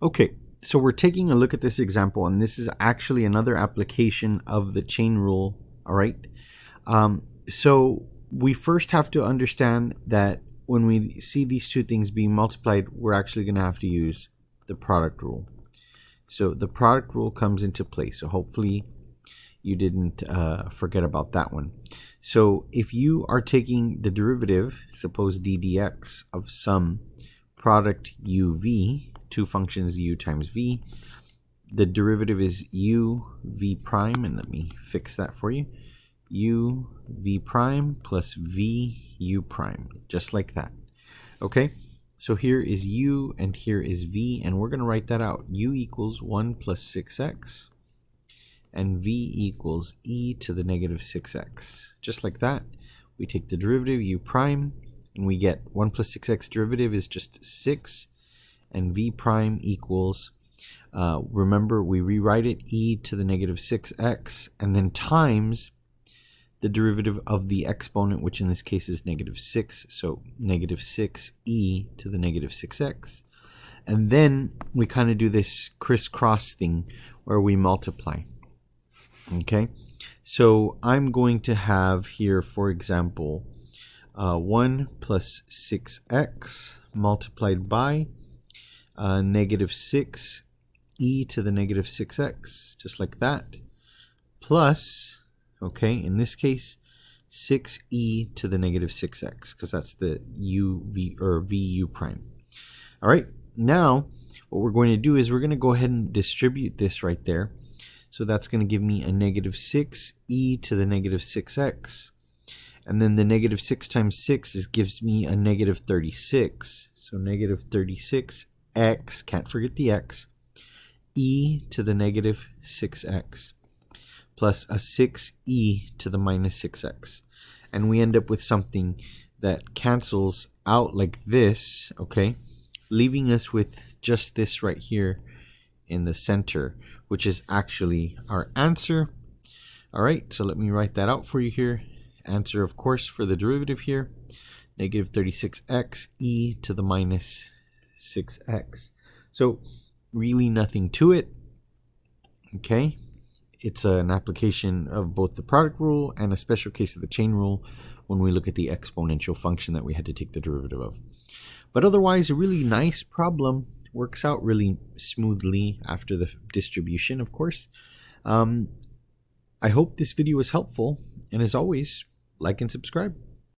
Okay, so we're taking a look at this example, and this is actually another application of the chain rule. All right. So we first have to understand that when we see these two things being multiplied, we're actually going to have to use the product rule. So the product rule comes into play. So hopefully you didn't forget about that one. So if you are taking the derivative, suppose d dx of some product uv, two functions u times v, the derivative is u v prime, and let me fix that for you, u v prime plus v u prime, just like that. Okay, so here is u and here is v, and we're going to write that out. U equals 1 plus 6x, and v equals e to the negative 6x. Just like that, we take the derivative u prime, and we get 1 plus 6x derivative is just 6, and v prime equals, remember we rewrite it, e to the negative 6x, and then times the derivative of the exponent, which in this case is negative 6, so negative 6e to the negative 6x. And then we kind of do this crisscross thing where we multiply. Okay, so I'm going to have here, for example, 1 plus 6x multiplied by negative 6 e to the negative 6x, just like that, plus, okay, in this case, 6e to the negative 6x, because that's the v u prime. All right, now what we're going to do is we're going to go ahead and distribute this right there. So that's going to give me a negative 6e to the negative 6x. And then the negative 6 times 6 gives me a negative 36. So negative 36x, can't forget the x, e to the negative 6x, plus a 6e to the minus 6x. And we end up with something that cancels out like this, okay, leaving us with just this right here in the center, which is actually our answer. All right, so let me write that out for you here. Answer, of course, for the derivative here, negative 36x e to the minus 6x. So really nothing to it. Okay, it's an application of both the product rule and a special case of the chain rule when we look at the exponential function that we had to take the derivative of. But otherwise, a really nice problem. Works out really smoothly after the distribution, of course. I hope this video was helpful, and as always, like and subscribe.